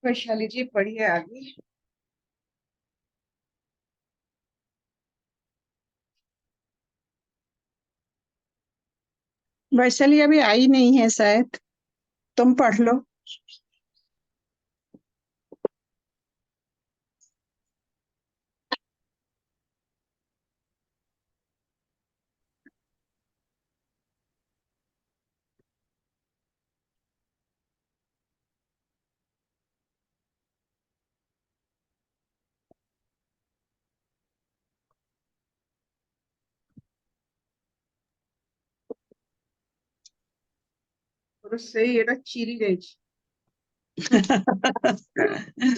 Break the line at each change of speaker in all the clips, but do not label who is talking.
वैशाली जी पढ़िए आगे।
वैशाली अभी आई नहीं है शायद। तुम पढ़ लो।
और उससे ये ना चीरी गई।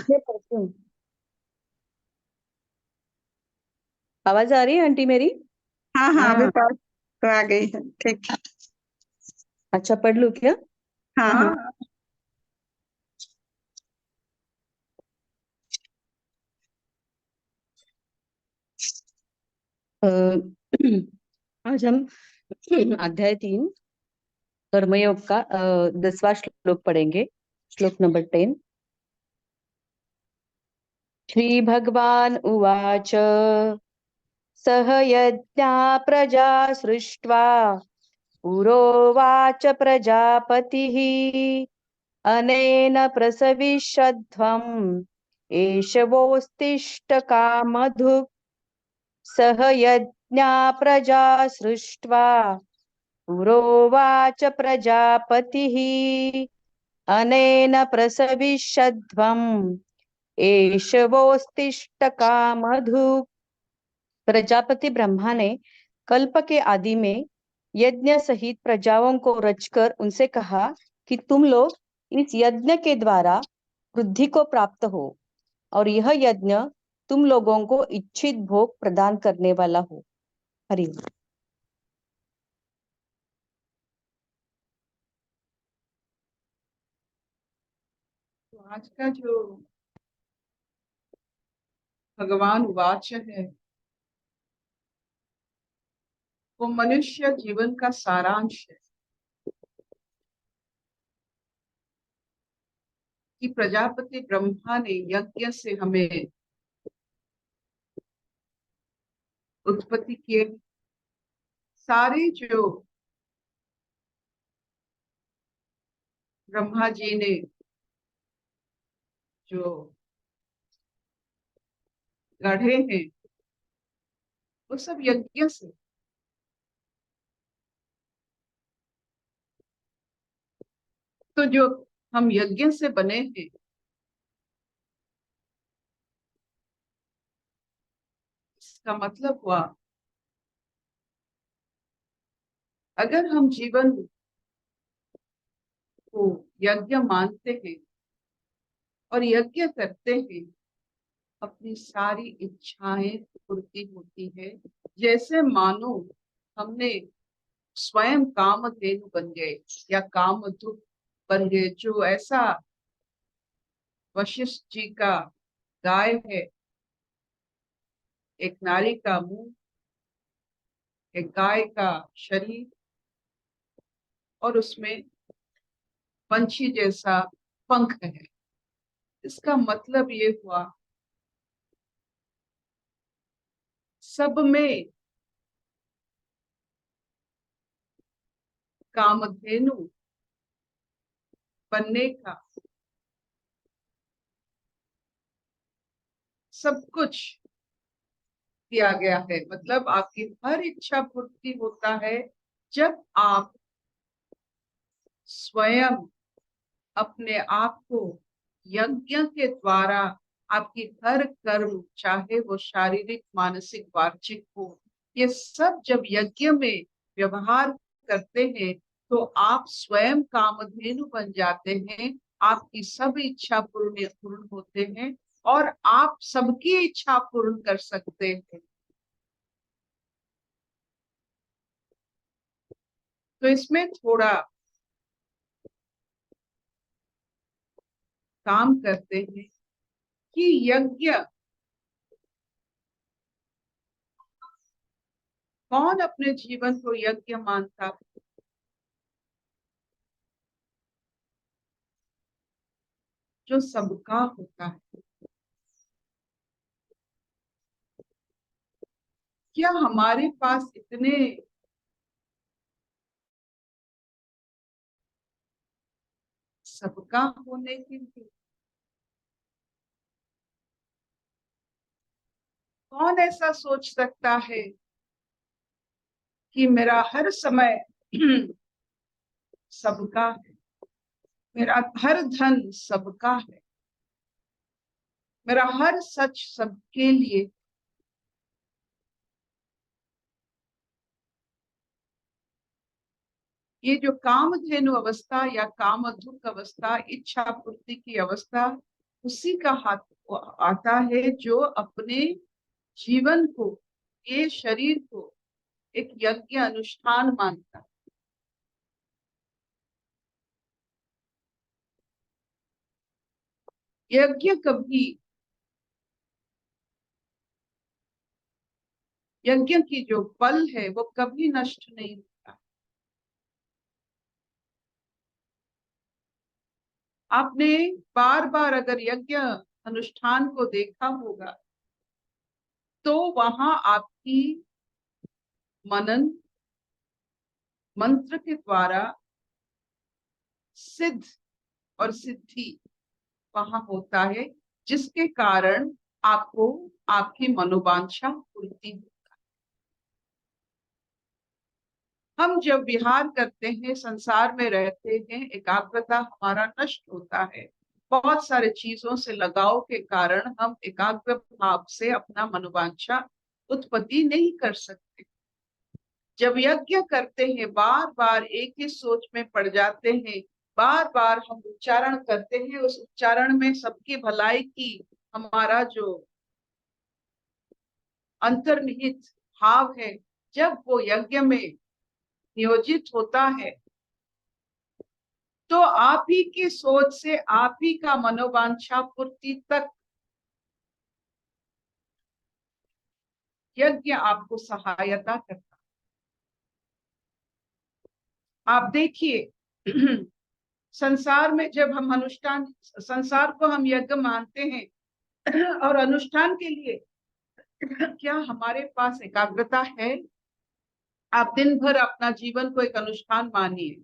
मैं पढ़ती हूँ। आवाज आ रही है आंटी मेरी?
हाँ हाँ, अभी
हाँ
पढ़ तो आ गई है। ठीक है।
अच्छा, पढ़ लूँ क्या?
हाँ हाँ।
हाँ।
अ, आज हम अध्याय 3 कर्मयोग का 10वां श्लोक पढ़ेंगे। श्लोक नंबर 10। श्री भगवान उवाच सह यज्ञा प्रजा सृष्ट्वा पुरोवाच प्रजापतिः अनेन प्रसविष्यध्वम् एष वोस्तिष्ठ कामधुक् सह यज्ञा प्रजा सृष्ट्वा पुरोवाच प्रजापतिः अनेन प्रसविष्यध्वम् एष वोस्तिष्ठ कामधुक्। प्रजापति ब्रह्मा ने कल्प के आदि में यज्ञ सहित प्रजाओं को रचकर उनसे कहा कि तुम लोग इस यज्ञ के द्वारा वृद्धि को प्राप्त हो और यह यज्ञ तुम लोगों को इच्छित भोग प्रदान करने वाला हो। हरि ओम।
तो आज का जो भगवान वाच है वो मनुष्य जीवन का सारांश है कि प्रजापति ब्रह्मा ने यज्ञ से हमें उत्पत्ति किए। सारे जो ब्रह्मा जी ने जो गढ़े हैं वो सब यज्ञ से। तो जो हम यज्ञ से बने हैं इसका मतलब हुआ अगर हम जीवन को यज्ञ मानते हैं और यज्ञ करते हैं अपनी सारी इच्छाएं पूर्ति होती है। जैसे मानो हमने स्वयं कामधेनु बन गए या कामधुक बन गए। जो ऐसा वशिष्ठ जी का गाय है, एक नारी का मुंह, एक गाय का शरीर और उसमें पंछी जैसा पंख है। इसका मतलब ये हुआ सब में कामधेनु बनने का सब कुछ दिया गया है। मतलब आपकी हर इच्छा पूर्ति होता है जब आप स्वयं अपने आप को यज्ञ के द्वारा आपकी हर कर्म चाहे वो शारीरिक मानसिक वाचिक हो ये सब जब यज्ञ में व्यवहार करते हैं तो आप स्वयं कामधेनु बन जाते हैं। आपकी सब इच्छा पूर्ण होते हैं और आप सबकी इच्छा पूर्ण कर सकते हैं। तो इसमें थोड़ा काम करते हैं कि यज्ञ कौन अपने जीवन को यज्ञ मानता है। जो सबका होता है। क्या हमारे पास इतने सबका होने के लिए कौन ऐसा सोच सकता है कि मेरा हर समय सबका है, मेरा हर धन सबका है, मेरा हर सच सबके लिए। ये जो कामधेनु अवस्था या कामधुक अवस्था, इच्छा पूर्ति की अवस्था, उसी का हाथ आता है जो अपने जीवन को, ये शरीर को एक यज्ञ अनुष्ठान मानता है। यज्ञ कभी, यज्ञ की जो फल है वो कभी नष्ट नहीं होता। आपने बार बार अगर यज्ञ अनुष्ठान को देखा होगा तो वहां आपकी मनन मंत्र के द्वारा सिद्ध और सिद्धि वहां होता है, जिसके कारण आपको आपकी मनोवांछा पूर्ति हो। हम जब विहार करते हैं, संसार में रहते हैं, एकाग्रता हमारा नष्ट होता है। बहुत सारे चीजों से लगाव के कारण हम एकाग्र भाव से अपना मनोवांछा उत्पत्ति नहीं कर सकते। जब यज्ञ करते हैं, बार बार एक ही सोच में पड़ जाते हैं, बार बार हम उच्चारण करते हैं, उस उच्चारण में सबकी भलाई की हमारा जो अंतर्निहित भाव है, जब वो यज्ञ में नियोजित होता है तो आप ही की सोच से आप ही का मनोवांछा पूर्ति तक यज्ञ आपको सहायता करता। आप देखिए संसार में जब हम अनुष्ठान, संसार को हम यज्ञ मानते हैं और अनुष्ठान के लिए क्या हमारे पास एकाग्रता है? आप दिन भर अपना जीवन को एक अनुष्ठान मानिए,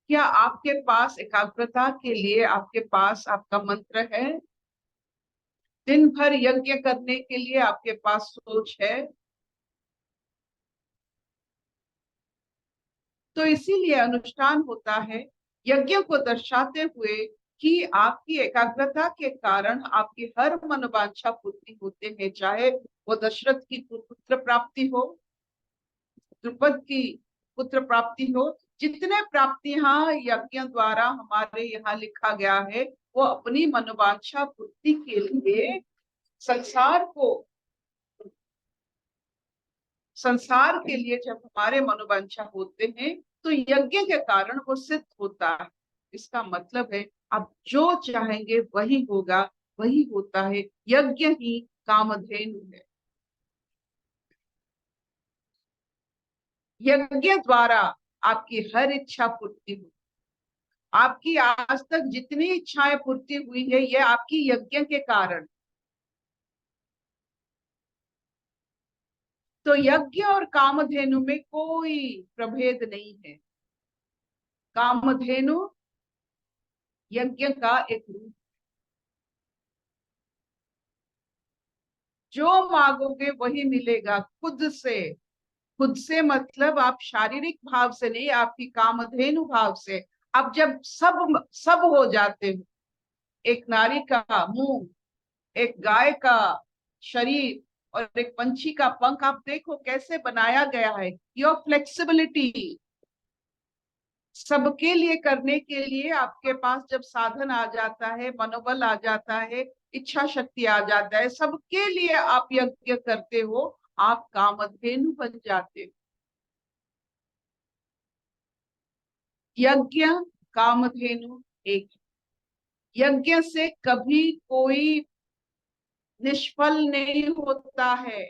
क्या आपके पास एकाग्रता के लिए आपके पास आपका मंत्र है? दिन भर यज्ञ करने के लिए आपके पास सोच है? तो इसीलिए अनुष्ठान होता है यज्ञ को दर्शाते हुए कि आपकी एकाग्रता के कारण आपकी हर मनोवांछा पूर्ति होते हैं, चाहे वो दशरथ की पुत्र प्राप्ति हो, द्रुपद की पुत्र प्राप्ति हो। जितने प्राप्तियां यज्ञ द्वारा हमारे यहाँ लिखा गया है, वो अपनी मनोवांछा पूर्ति के लिए संसार को, संसार के लिए जब हमारे मनोवांछा होते हैं तो यज्ञ के कारण वो सिद्ध होता है। इसका मतलब है आप जो चाहेंगे वही होगा, वही होता है। यज्ञ ही कामधेनु है। यज्ञ द्वारा आपकी हर इच्छा पूर्ति हो। आपकी आज तक जितनी इच्छाएं पूर्ति हुई है, ये आपकी यज्ञ के कारण। तो यज्ञ और कामधेनु में कोई प्रभेद नहीं है। कामधेनु यज्ञ का एक रूप, जो मांगोगे वही मिलेगा खुद से। खुद से मतलब आप शारीरिक भाव से नहीं, आपकी कामधेनु भाव से। अब जब सब सब हो जाते हो, एक नारी का मुंह, एक गाय का शरीर और एक पंछी का पंख, आप देखो कैसे बनाया गया है। योर फ्लेक्सिबिलिटी सबके लिए करने के लिए आपके पास जब साधन आ जाता है, मनोबल आ जाता है, इच्छा शक्ति आ जाता है, सबके लिए आप यज्ञ करते हो, आप कामधेनु बन जाते हो। यज्ञ कामधेनु एक। यज्ञ से कभी कोई निष्फल नहीं होता है।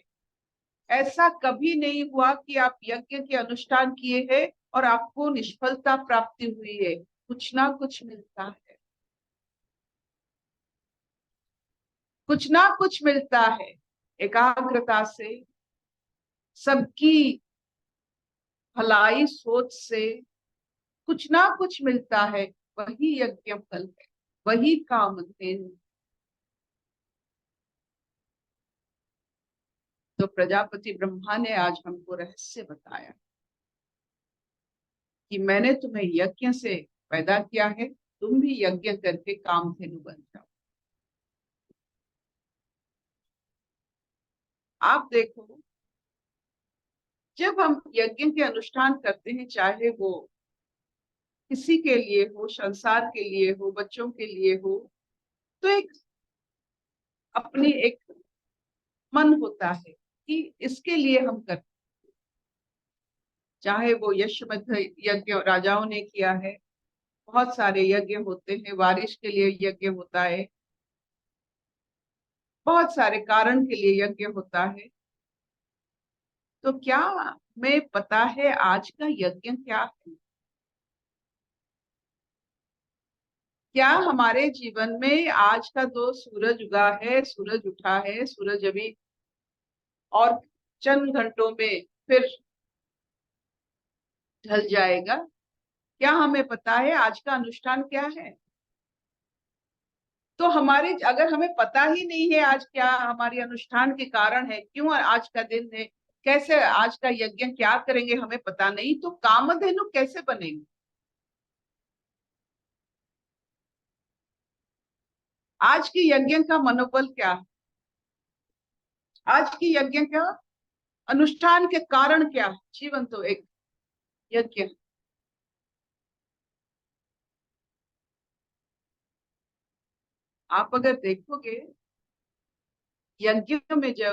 ऐसा कभी नहीं हुआ कि आप यज्ञ के अनुष्ठान किए हैं और आपको निष्फलता प्राप्ति हुई है। कुछ ना कुछ मिलता है। कुछ ना कुछ मिलता है एकाग्रता से, सबकी भलाई सोच से कुछ ना कुछ मिलता है। वही यज्ञ फल है, वही कामधेनु। तो प्रजापति ब्रह्मा ने आज हमको रहस्य बताया कि मैंने तुम्हें यज्ञ से पैदा किया है, तुम भी यज्ञ करके कामधेनु बन जाओ। आप देखो, जब हम यज्ञ के अनुष्ठान करते हैं, चाहे वो किसी के लिए हो, संसार के लिए हो, बच्चों के लिए हो, तो एक अपनी एक मन होता है कि इसके लिए हम करते हैं। चाहे वो यशमध यज्ञ राजाओं ने किया है, बहुत सारे यज्ञ होते हैं, बारिश के लिए यज्ञ होता है, बहुत सारे कारण के लिए यज्ञ होता है। तो क्या हमें पता है आज का यज्ञ क्या है? क्या हमारे जीवन में आज का जो सूरज उगा है, सूरज उठा है, सूरज अभी और चंद घंटों में फिर ढल जाएगा, क्या हमें पता है आज का अनुष्ठान क्या है? तो हमारे, अगर हमें पता ही नहीं है आज क्या हमारे अनुष्ठान के कारण है, क्यों आज का दिन है, कैसे आज का यज्ञ क्या करेंगे, हमें पता नहीं, तो कामधेनु कैसे बनेंगे? आज की यज्ञ का मनोबल क्या है? आज की यज्ञ का अनुष्ठान के कारण क्या है? जीवन तो एक यज्ञ। आप अगर देखोगे, यज्ञ में जो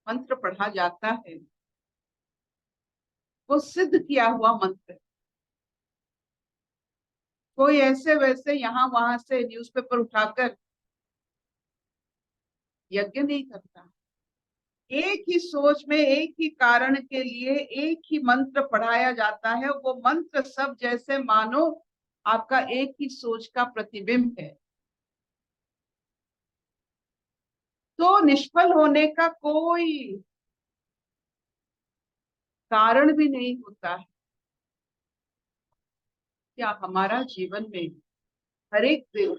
मंत्र पढ़ा जाता है वो सिद्ध किया हुआ मंत्र है। कोई ऐसे वैसे यहाँ वहां से न्यूज़पेपर उठाकर यज्ञ नहीं करता। एक ही सोच में, एक ही कारण के लिए एक ही मंत्र पढ़ाया जाता है। वो मंत्र सब जैसे मानो आपका एक ही सोच का प्रतिबिंब है। तो निष्फल होने का कोई कारण भी नहीं होता है। क्या हमारा जीवन में हर एक दिन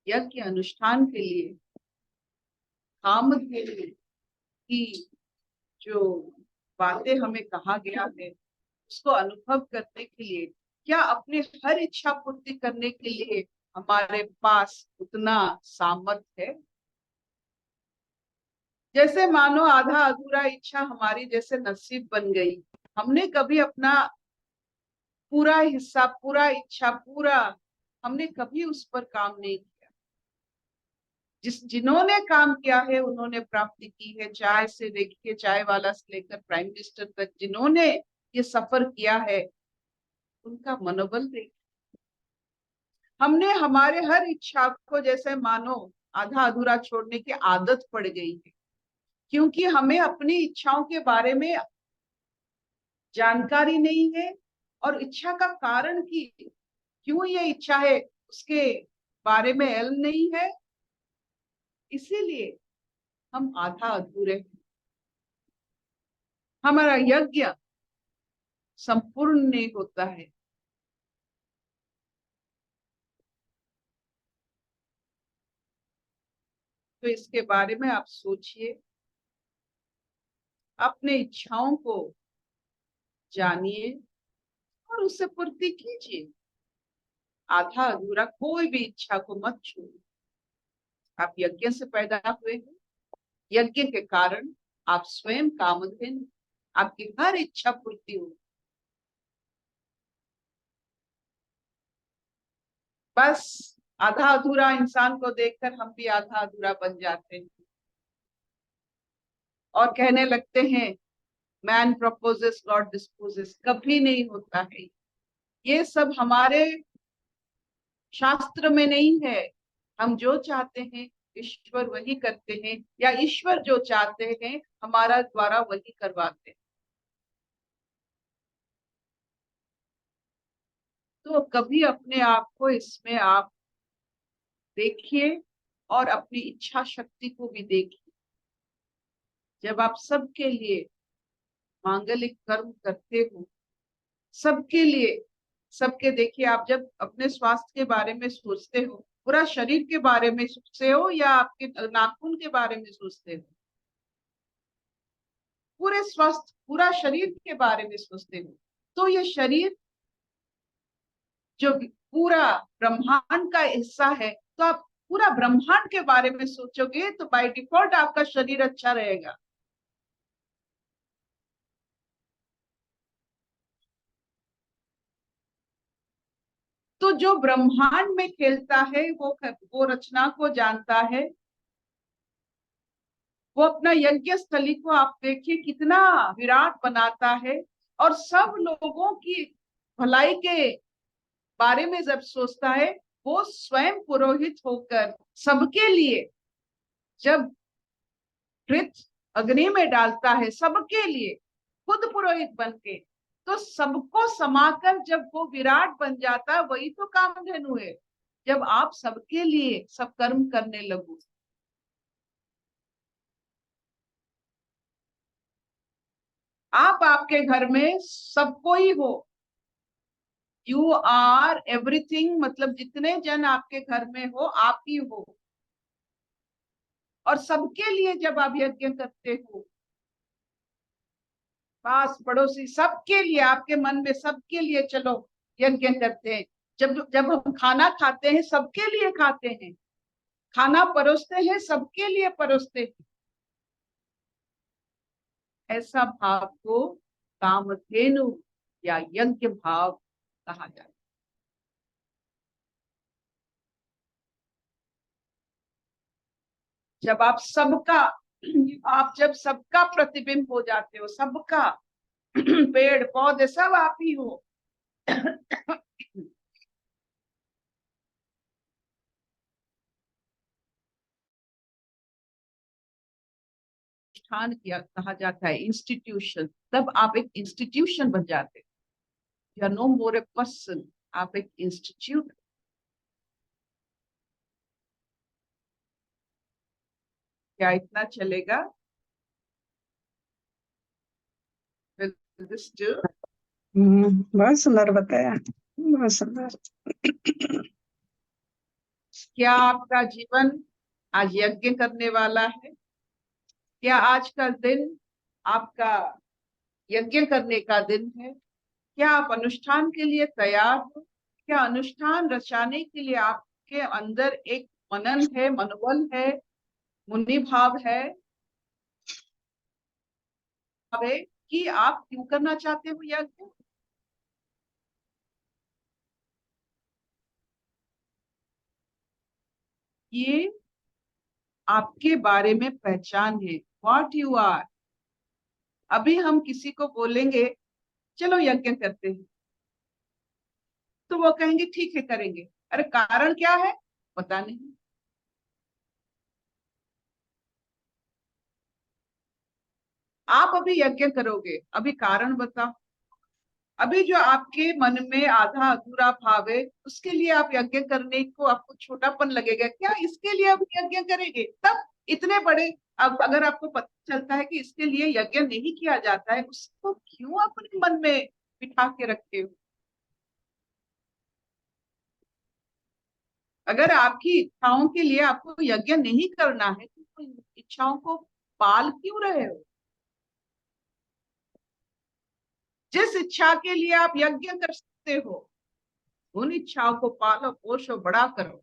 यज्ञ अनुष्ठान के लिए कामधेनु की जो बातें हमें कहा गया है उसको अनुभव करने के लिए, क्या अपने हर इच्छा पूर्ति करने के लिए हमारे पास उतना सामर्थ्य है? जैसे मानो आधा अधूरा इच्छा हमारी जैसे नसीब बन गई, हमने कभी अपना पूरा हिस्सा, पूरा इच्छा, पूरा हमने कभी उस पर काम नहीं किया। जिन्होंने काम किया है उन्होंने प्राप्ति की है। चाय से देखिए, चाय वाला से लेकर प्राइम मिनिस्टर तक जिन्होंने ये सफर किया है, उनका मनोबल देखिए। हमने हमारे हर इच्छा को जैसे मानो आधा अधूरा छोड़ने की आदत पड़ गई है, क्योंकि हमें अपनी इच्छाओं के बारे में जानकारी नहीं है और इच्छा का कारण की क्यों ये इच्छा है उसके बारे में इल्म नहीं है। इसीलिए हम आधा अधूरे हैं, हमारा यज्ञ संपूर्ण नहीं होता है। तो इसके बारे में आप सोचिए, अपने इच्छाओं को जानिए और उससे पूर्ति कीजिए। आधा अधूरा कोई भी इच्छा को मत छोड़िए। आप यज्ञ से पैदा हुए हैं, यज्ञ के कारण आप स्वयं कामधेनु, आपकी हर इच्छा पूर्ति हो। बस आधा अधूरा इंसान को देखकर हम भी आधा अधूरा बन जाते हैं और कहने लगते हैं मैन प्रपोजेस गॉड डिस्पोजेस। कभी नहीं होता है। ये सब हमारे शास्त्र में नहीं है। हम जो चाहते हैं ईश्वर वही करते हैं, या ईश्वर जो चाहते हैं हमारा द्वारा वही करवाते हैं। तो कभी अपने आप को इसमें आप देखिए और अपनी इच्छा शक्ति को भी देखिए। जब आप सबके लिए मांगलिक कर्म करते हो, सबके लिए, सबके, देखिए आप जब अपने स्वास्थ्य के बारे में सोचते हो, पूरा शरीर के बारे में सोचते हो या आपके नाखून के बारे में सोचते हो? पूरे स्वास्थ्य, पूरा शरीर के बारे में सोचते हो। तो ये शरीर जो पूरा ब्रह्मांड का हिस्सा है, तो आप पूरा ब्रह्मांड के बारे में सोचोगे तो बाय डिफॉल्ट आपका शरीर अच्छा रहेगा। तो जो ब्रह्मांड में खेलता है वो रचना को जानता है। वो अपना यज्ञ स्थली को आप देखिए कितना विराट बनाता है, और सब लोगों की भलाई के बारे में जब सोचता है, वो स्वयं पुरोहित होकर सबके लिए जब घृत अग्नि में डालता है, सबके लिए खुद पुरोहित बन के, तो सबको समाकर जब वो विराट बन जाता, वही तो कामधेनु है। जब आप सबके लिए सब कर्म करने लगो, आप आपके घर में सबको ही हो, यू आर एवरीथिंग, मतलब जितने जन आपके घर में हो आप ही हो, और सबके लिए जब आप यज्ञ करते हो, पास पड़ोसी सबके लिए, आपके मन में सबके लिए चलो यज्ञ करते हैं। जब जब हम खाना खाते हैं सबके लिए खाते हैं, खाना परोसते हैं सबके लिए परोसते हैं। ऐसा भाव को कामधेनु या यज्ञ भाव कहा जाता है। जब आप सबका, आप जब सबका प्रतिबिंब हो जाते हो, सबका पेड़ पौधे सब आप ही हो, स्थान किया कहा जाता है, इंस्टीट्यूशन, तब आप एक इंस्टीट्यूशन बन जाते हो। You are no more a person, आप एक इंस्टीट्यूट। क्या इतना चलेगा? Will this do?
बहुत सुंदर बताया, बहुत सुंदर।
क्या आपका जीवन आज यज्ञ करने वाला है? क्या आज का दिन आपका यज्ञ करने का दिन है? क्या आप अनुष्ठान के लिए तैयार हो? क्या अनुष्ठान रचाने के लिए आपके अंदर एक मनन है, मनोबल है, मुनि भाव है कि आप क्यों करना चाहते हो यज्ञ? ये आपके बारे में पहचान है, व्हाट यू आर। अभी हम किसी को बोलेंगे चलो यज्ञ करते हैं, तो वो कहेंगे ठीक है करेंगे। अरे कारण क्या है पता नहीं। आप अभी यज्ञ करोगे, अभी कारण बताओ। अभी जो आपके मन में आधा अधूरा भाव है, उसके लिए आप यज्ञ करने को आपको छोटापन लगेगा क्या? इसके लिए आप यज्ञ करेंगे तब इतने बड़े। अब अगर आपको पता चलता है कि इसके लिए यज्ञ नहीं किया जाता है, उसको क्यों अपने मन में बिठा के रखते हो? अगर आपकी इच्छाओं के लिए आपको यज्ञ नहीं करना है, तो इच्छाओं को पाल क्यों रहे हो? जिस इच्छा के लिए आप यज्ञ कर सकते हो, उन इच्छाओं को पालो, पोषो, बड़ा करो।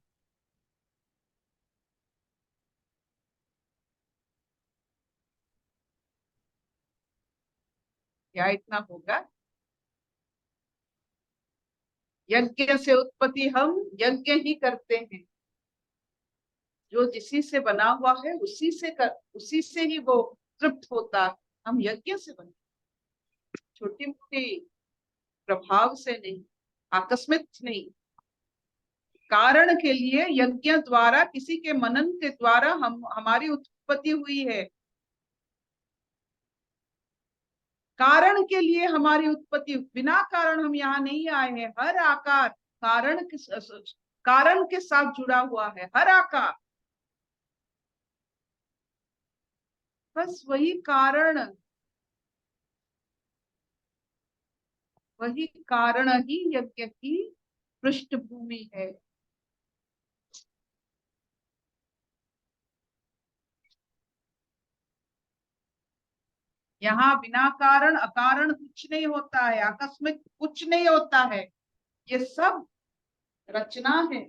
क्या इतना होगा? यज्ञ से उत्पत्ति, हम यज्ञ ही करते हैं। जो जिसी से बना हुआ है उसी से ही वो तृप्त होता है। हम यज्ञ से बने, छोटी मोटी प्रभाव से नहीं, आकस्मिक नहीं। कारण के लिए यज्ञ द्वारा, किसी के मनन के द्वारा हमारी उत्पत्ति हुई है। कारण के लिए हमारी उत्पत्ति, बिना कारण हम यहाँ नहीं आए हैं। हर आकार कारण के साथ जुड़ा हुआ है, हर आकार। बस वही कारण ही यज्ञ की पृष्ठभूमि है। यहाँ बिना कारण अकारण कुछ नहीं होता है, आकस्मिक कुछ नहीं होता है, ये सब रचना है,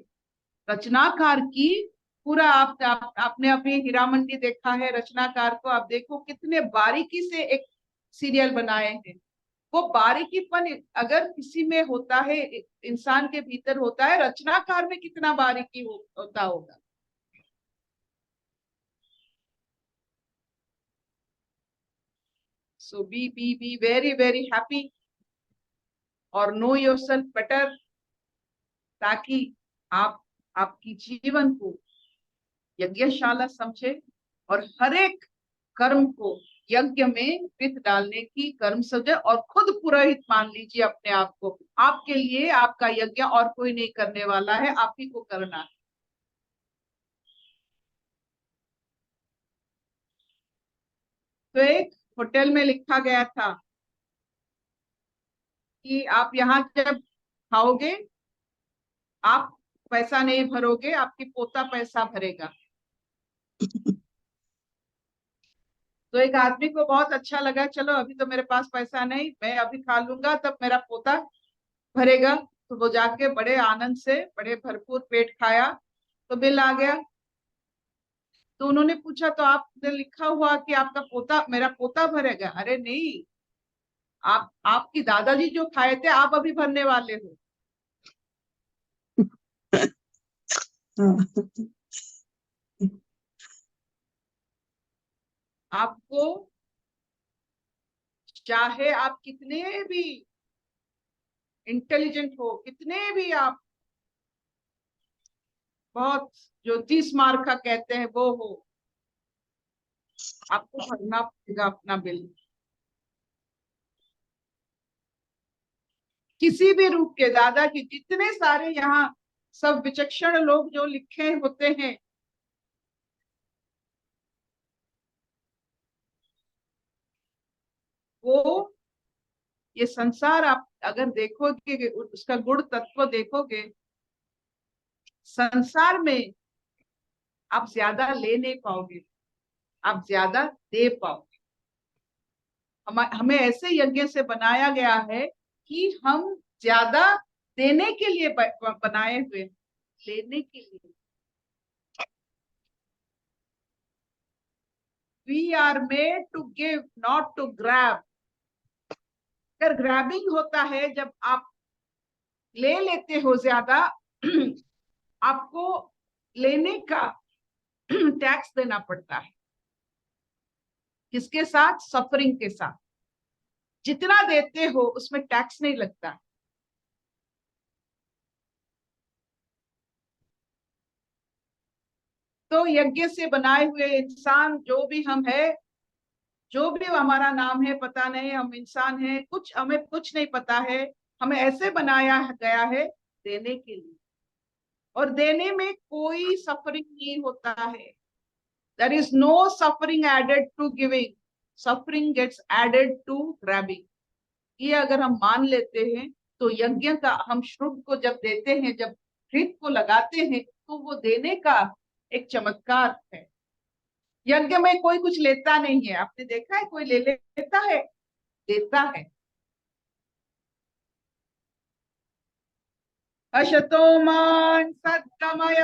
रचनाकार की। पूरा आपने अभी हीरामंडी देखा है, रचनाकार को आप देखो कितने बारीकी से एक सीरियल बनाए हैं। वो बारीकीपन अगर किसी में होता है, इंसान के भीतर होता है, रचनाकार में कितना बारीकी होता होगा। सो बी वेरी वेरी हैप्पी और नो योरसेल्फ बेटर, ताकि आप आपकी जीवन को यज्ञशाला समझे और हर एक कर्म को यज्ञ में विध डालने की कर्म समझे और खुद पुरोहित मान लीजिए अपने आप को। आपके लिए आपका यज्ञ और कोई नहीं करने वाला है, आप ही को करना है। तो एक होटल में लिखा गया था कि आप यहाँ जब खाओगे, आप पैसा नहीं भरोगे, आपकी पोता पैसा भरेगा। तो एक आदमी को बहुत अच्छा लगा, चलो अभी तो मेरे पास पैसा नहीं, मैं अभी खा लूंगा तब मेरा पोता भरेगा। तो वो जाके बड़े आनंद से बड़े भरपूर पेट खाया, तो बिल आ गया। तो उन्होंने पूछा, तो आपने लिखा हुआ कि आपका पोता, मेरा पोता भरेगा। अरे नहीं, आपकी दादाजी जो खाए थे आप अभी भरने वाले हो। आपको चाहे आप कितने भी इंटेलिजेंट हो, कितने भी आप बहुत जो 30 मार्क का कहते हैं वो हो, आपको भरना पड़ेगा अपना बिल, किसी भी रूप के। दादा की जितने सारे यहाँ सब विचक्षण लोग जो लिखे होते हैं, वो ये संसार आप अगर देखोगे, उसका गुण तत्व देखोगे, संसार में आप ज्यादा ले नहीं पाओगे, आप ज्यादा दे पाओगे। हमें ऐसे यज्ञ से बनाया गया है कि हम ज्यादा देने के लिए बनाए हुए, लेने के लिए। We are made to give, not to grab. अगर ग्रैबिंग होता है, जब आप ले लेते हो ज्यादा, आपको लेने का टैक्स देना पड़ता है। किसके साथ? सफरिंग के साथ। जितना देते हो उसमें टैक्स नहीं लगता। तो यज्ञ से बनाए हुए इंसान जो भी हम है, जो भी हमारा नाम है पता नहीं, हम इंसान हैं, कुछ हमें कुछ नहीं पता है। हमें ऐसे बनाया गया है देने के लिए, और देने में कोई सफरिंग नहीं होता है। There is no suffering added to giving, suffering gets added to grabbing. ये अगर हम मान लेते हैं तो यज्ञ का हम श्रुत को जब देते हैं, जब घृत को लगाते हैं, तो वो देने का एक चमत्कार है। यज्ञ में कोई कुछ लेता नहीं है, आपने देखा है कोई ले लेता है? देता है। अशतो मान सद्गमय,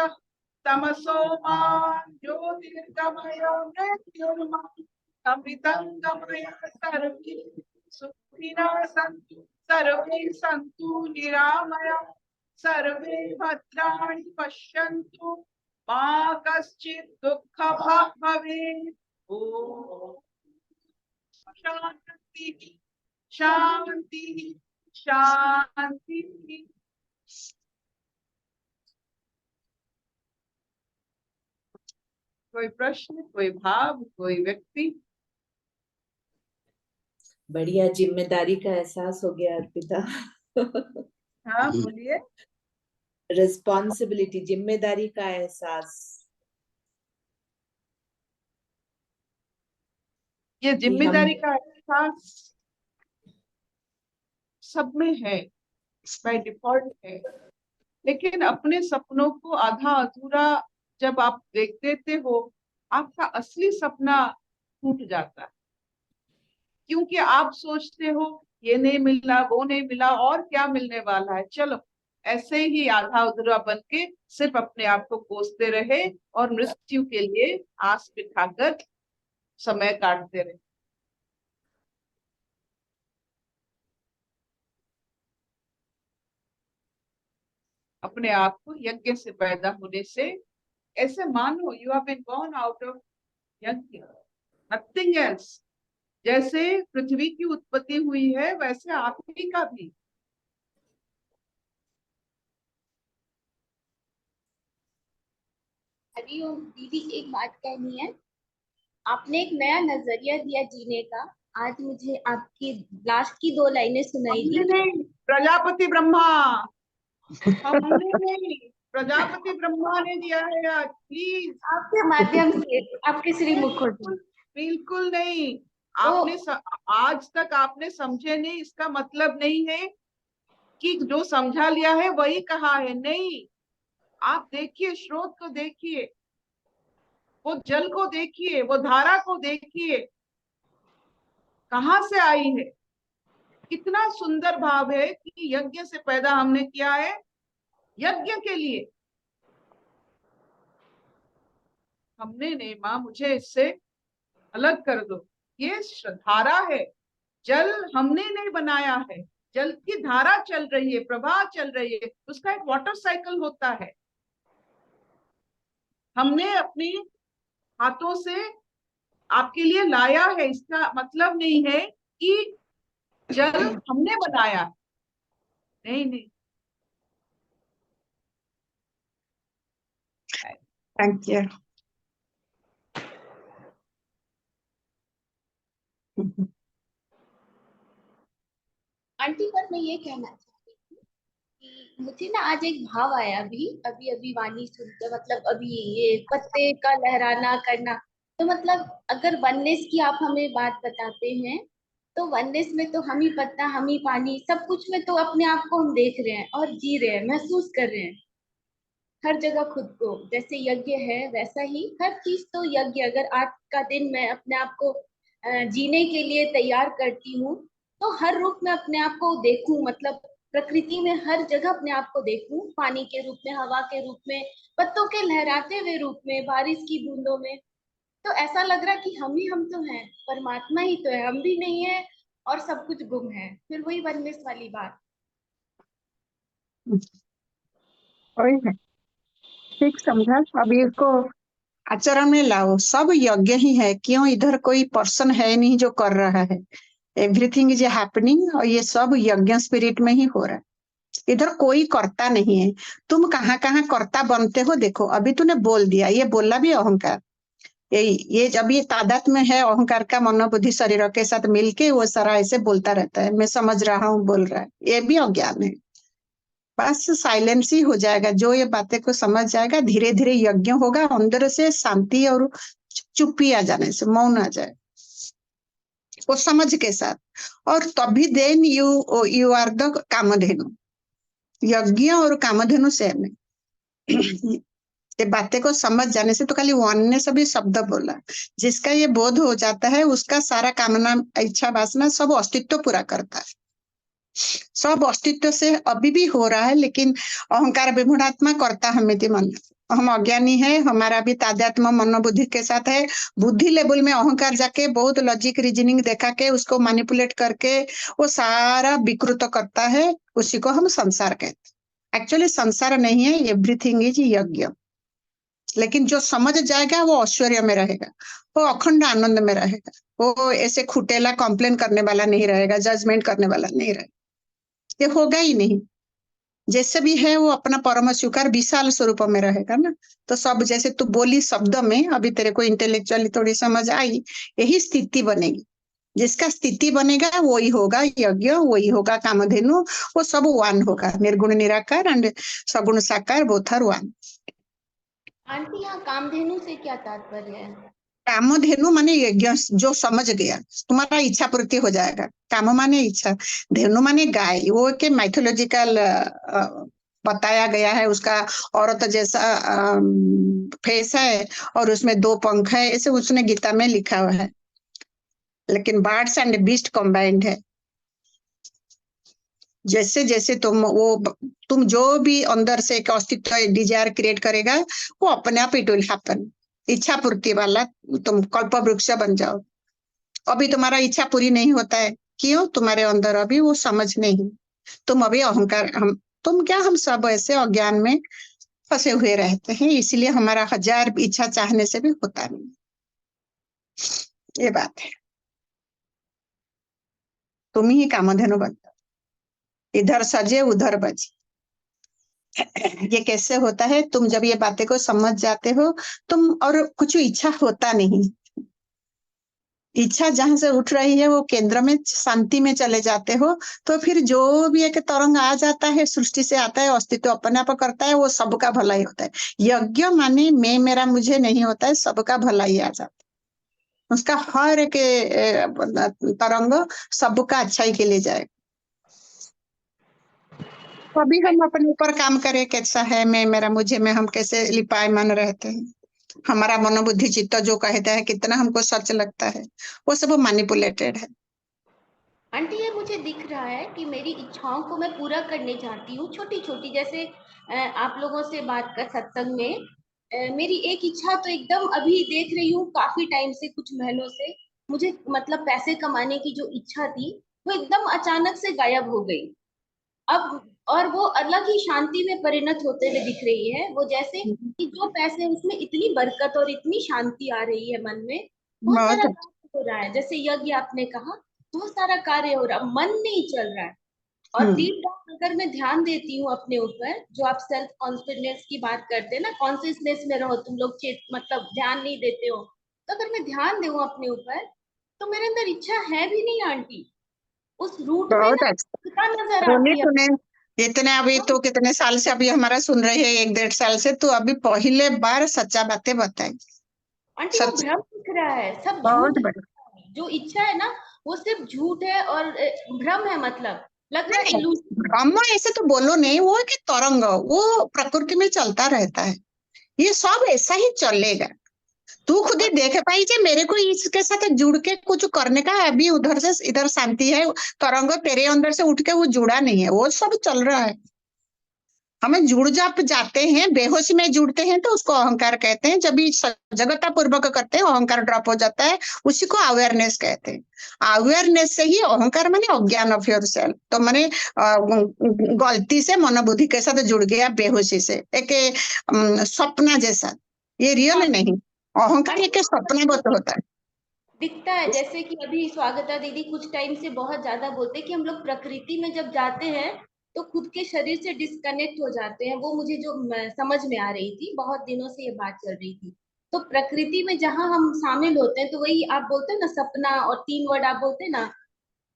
तमसो मान ज्योतिर्गमय, मृत्युर्मान अमृतंगमय। सर्वे सुखिनः सन्तु, सर्वे सन्तु निरामया, सर्वे भद्राणि पश्यन्तु, मा कश्चित् दुःखभाग् भवेत्। ओम शांति शांति शांति। कोई प्रश्न, कोई भाव, कोई व्यक्ति?
बढ़िया, जिम्मेदारी का एहसास हो गया अर्पिता।
हाँ बोलिए।
रिस्पॉन्सिबिलिटी, जिम्मेदारी का एहसास।
ये जिम्मेदारी का एहसास सब में है, बाय डिफॉल्ट है, लेकिन अपने सपनों को आधा अधूरा जब आप देख देते हो, आपका असली सपना टूट जाता है, क्योंकि आप सोचते हो ये नहीं मिला, वो नहीं मिला, और क्या मिलने वाला है, चलो ऐसे ही आधा अधूरा बन के सिर्फ अपने आप को कोसते रहे और मृत्यु के लिए आस बिठाकर समय काटते रहे। अपने आप को यज्ञ से पैदा होने से ऐसे मानो you have been born out of yagya, nothing else. जैसे पृथ्वी की उत्पत्ति हुई है वैसे आप ही का भी।
हरिओम दीदी, एक बात कहनी है। आपने एक नया नजरिया दिया जीने का। आज मुझे आपकी लास्ट की 2 लाइनें सुनाई
हमने
दी।
नहीं, प्रजापति ब्रह्मा, हमने नहीं, प्रजापति ब्रह्मा ने दिया है आज, प्लीज।
आपके माध्यम से, आपके श्रीमुखों से।
बिल्कुल नहीं, आपने आज तक आपने समझे नहीं, इसका मतलब नहीं है कि जो समझा लिया है वही कहा है, नहीं। आप देखिए, स्रोत को देखिए, वो जल को देखिए, वो धारा को देखिए, कहाँ से आई है। कितना सुंदर भाव है कि यज्ञ से पैदा हमने किया है, यज्ञ के लिए। हमने नहीं, माँ मुझे इससे अलग कर दो, ये धारा है, जल हमने नहीं बनाया है, जल की धारा चल रही है, प्रवाह चल रही है, उसका एक वाटर साइकिल होता है। हमने अपनी हाथों से आपके लिए लाया है, इसका मतलब नहीं है कि जल हमने बनाया, नहीं नहीं।
Thank you.
आंटी, पर मैं ये कहना चाहती हूँ कि मुझे ना आज एक भाव आया, अभी अभी अभी वाणी सुनते, मतलब अभी ये पत्ते का लहराना करना। तो मतलब अगर वननेस की आप हमें बात बताते हैं, तो वननेस में तो हम ही पत्ता, हम ही पानी, सब कुछ में तो अपने आप को हम देख रहे हैं और जी रहे हैं, महसूस कर रहे हैं हर जगह खुद को। जैसे यज्ञ है वैसा ही हर चीज तो यज्ञ। अगर आज का दिन मैं अपने आप को जीने के लिए तैयार करती हूँ, तो हर रूप में अपने आप को देखूं, मतलब प्रकृति में हर जगह अपने आप को देखूं, पानी के रूप में, हवा के रूप में, पत्तों के लहराते हुए रूप में, बारिश की बूंदों में। तो ऐसा लग रहा कि हम ही हम तो हैं, परमात्मा ही तो है, हम भी नहीं है और सब कुछ गुम है। फिर वही वननेस वाली बात।
वही है, ठीक समझा। अभी इसको आचरण में लाओ, सब यज्ञ ही है। क्यों इधर कोई पर्सन है नहीं जो कर रहा है? एवरीथिंग इज हैपनिंग, और ये सब यज्ञ स्पिरिट में ही हो रहा है। इधर कोई करता नहीं है। तुम कहाँ कहाँ कर्ता बनते हो देखो। अभी तूने बोल दिया, ये बोला भी अहंकार। ये जब ये तादात में है अहंकार का, मनोबुद्धि शरीर के साथ मिलके वो सारा ऐसे बोलता रहता है, मैं समझ रहा हूँ बोल रहा है, ये भी अज्ञान है। बस साइलेंस ही हो जाएगा। जो ये बातें को समझ जाएगा, धीरे धीरे यज्ञ होगा, अंदर से शांति और चुप्पी आ जाने से मौन आ जाए वो समझ के साथ। और तभी then you are the Kamadhenu. यज्ञ और कामधेनु सेम है। ये बातें को समझ जाने से, तो खाली वन ने सभी शब्द बोला, जिसका ये बोध हो जाता है उसका सारा कामना, इच्छा, वासना सब अस्तित्व पूरा करता है। सब अस्तित्व से अभी भी हो रहा है, लेकिन अहंकार विमूढ़ात्मा करता हमें मन। हम अज्ञानी है, हमारा भी तादात्म्य मनोबुद्धि के साथ है। बुद्धि लेवल में अहंकार जाके बहुत लॉजिक रीजनिंग देखा के उसको मैनिपुलेट करके वो सारा विकृत करता है। उसी को हम संसार कहते। एक्चुअली संसार नहीं है, एवरीथिंग इज यज्ञ। लेकिन जो समझ जाएगा वो ऐश्वर्य में रहेगा, वो अखंड आनंद में रहेगा, वो ऐसे खुटेला कंप्लेन करने वाला नहीं रहेगा, जजमेंट करने वाला नहीं रहेगा। ये होगा ही नहीं। जैसे भी है वो अपना परम स्वीकार विशाल स्वरूप में रहेगा ना। तो सब जैसे तू बोली शब्द में, अभी तेरे को इंटेलेक्चुअली थोड़ी समझ आई, यही स्थिति बनेगी। जिसका स्थिति बनेगा वही होगा यज्ञ, वही होगा कामधेनु। वो सब वन होगा, निर्गुण निराकार एंड सगुण साकार, बोथ आर वन।
आंटी, यहाँ कामधेनु से क्या तात्पर्य है?
कामधेनु माने यज्ञ, जो समझ गया तुम्हारा इच्छा पूर्ति हो जाएगा। काम माने इच्छा, धेनु माने गाय, वो के माइथोलॉजिकल बताया गया है, उसका औरत जैसा फेस है और उसमें 2 पंख है, ऐसे उसने गीता में लिखा हुआ है। लेकिन बर्ड्स एंड बीस्ट कंबाइंड है। जैसे जैसे तुम जो भी अंदर से एक अस्तित्व डिजायर क्रिएट करेगा, वो अपने आप इट विल हैपन। इच्छा पूर्ति वाला तुम कल्प वृक्ष बन जाओ। अभी तुम्हारा इच्छा पूरी नहीं होता है, क्यों? तुम्हारे अंदर अभी वो समझ नहीं, तुम अभी अहंकार, हम सब ऐसे अज्ञान में फंसे हुए रहते हैं, इसलिए हमारा 1000 इच्छा चाहने से भी होता नहीं। ये बात है, तुम ही कामधेनु बनता, इधर सजे उधर बजे। ये कैसे होता है? तुम जब ये बातें को समझ जाते हो, तुम और कुछ इच्छा होता नहीं। इच्छा जहां से उठ रही है वो केंद्र में शांति में चले जाते हो, तो फिर जो भी एक तरंग आ जाता है, सृष्टि से आता है, अस्तित्व अपने आप करता है, वो सबका भलाई होता है। यज्ञ माने मैं मेरा मुझे नहीं होता है, सबका भलाई आ जाता है। उसका हर एक तरंग सबका अच्छाई के लिए जाएगा। अभी हम अपने ऊपर काम करें, कैसा है मैं मेरा मुझे में हम कैसे लिपायमान रहते हैं, हमारा मनोबुद्धि चित्त जो कहता है कितना हमको सच लगता है, वो सब मैनिपुलेटेड है।
आंटी ये मुझे दिख रहा है कि मेरी इच्छाओं को मैं पूरा करने चाहती हूँ, छोटी छोटी, जैसे आप लोगों से बात कर सत्संग में मेरी एक इच्छा तो एकदम अभी देख रही हूँ काफी टाइम से, कुछ महीनों से, मुझे मतलब पैसे कमाने की जो इच्छा थी वो एकदम अचानक से गायब हो गई अब, और वो अलग ही शांति में परिणत होते हुए दिख रही है। वो जैसे कि जो पैसे उसमें इतनी बरकत और इतनी शांति आ रही है मन में, बहुत
बहुत
सारा कार्य हो रहा है, जैसे यज्ञ आपने कहा, बहुत सारा कार्य हो रहा है, मन नहीं चल रहा है। और डीप डाउन अगर मैं ध्यान देती हूँ अपने ऊपर, जो आप सेल्फ कॉन्फिडेंस की बात करते हैं ना, कॉन्शियसनेस में रहो तुम लोग, मतलब ध्यान नहीं देते हो, तो अगर मैं ध्यान दूं अपने ऊपर, तो मेरे अंदर इच्छा है भी नहीं आंटी, उस रूट में
बहुत
ना
अच्छा
इच्छा नजर
बोली
आती है।
तूने। इतने अभी तो कितने साल से अभी हमारा सुन रही है, 1-1.5 साल से, तो अभी पहले बार सच्चा बातें बताई।
आंटी वो
सच,
भ्रम दिख रहा है, सब
बहुत
झूठ
बड़ी।
है। जो इच्छा है ना वो सिर्फ झूठ है और भ्रम है, मतलब लग रहा है
नहीं,
इल्यूजन।
ब्रह्म ऐसे तो बोलो नहीं, वो एक तरंग, वो प्रकृति में चलता रहता है, ये सब ऐसा ही चलेगा। तू खुद ही
और
देख पाई जे मेरे को इसके साथ जुड़ के कुछ करने का है, अभी उधर से इधर शांति है, तरंग तेरे अंदर से उठ के वो जुड़ा नहीं है, वो सब चल रहा है। हमें जुड़ जाते हैं, बेहोशी में जुड़ते हैं तो उसको अहंकार कहते हैं। जब भी सजगता पूर्वक करते हैं अहंकार ड्रॉप हो जाता है, उसी को अवेयरनेस कहते हैं। अवेयरनेस से ही अहंकार माने अज्ञान ऑफ योर सेल्फ, तो माने गलती से मनोबुद्धि के साथ जुड़ गया बेहोशी से, एक सपना जैसा, ये रियल नहीं। अहंकार एक सपनागत होता है।
दिखता है, जैसे कि अभी स्वागता दीदी कुछ टाइम से बहुत ज्यादा बोलते हैं कि हम लोग प्रकृति में जब जाते हैं तो खुद के शरीर से डिस्कनेक्ट हो जाते हैं। वो मुझे जो समझ में आ रही थी, बहुत दिनों से ये बात चल रही थी। तो प्रकृति में जहाँ हम शामिल होते हैं, तो वही आप बोलते हैं ना सपना, और 3 वर्ड आप बोलते हैं ना,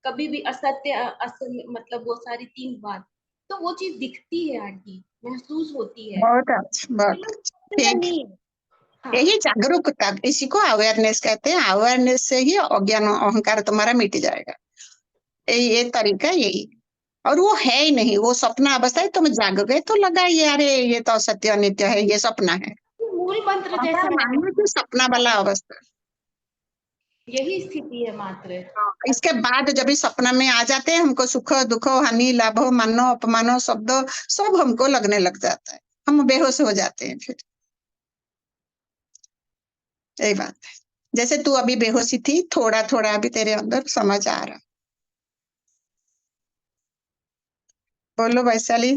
कभी भी असत्य असत्य, मतलब वो सारी 3 बात, तो वो चीज दिखती है आंटी, महसूस होती है।
बहुत अच्छा, बहुत अच्छा,
या
ठीक।
नहीं? हाँ।
यही जागरूकता, इसी को अवेयरनेस कहते हैं। अवेयरनेस से ही अज्ञान अहंकार तुम्हारा मिट जाएगा। ये तरीका यही, और वो है ही नहीं, वो सपना अवस्था है। तुम जाग गए तो लगा ये, अरे ये तो असत्य अनित्य है, ये सपना है।
मूल मंत्र
अगर
जैसा है,
मानो कि सपना वाला अवस्था,
यही स्थिति है मात्र।
इसके बाद जब इस सपना में आ जाते हैं, हमको सुख दुख हानि लाभ मानो अपमानो शब्द सब हमको लगने लग जाता है, हम बेहोश हो जाते हैं फिर। यही बात है, जैसे तू अभी बेहोशी थी, थोड़ा थोड़ा अभी तेरे अंदर समझ आ रहा। बोलो वैशाली।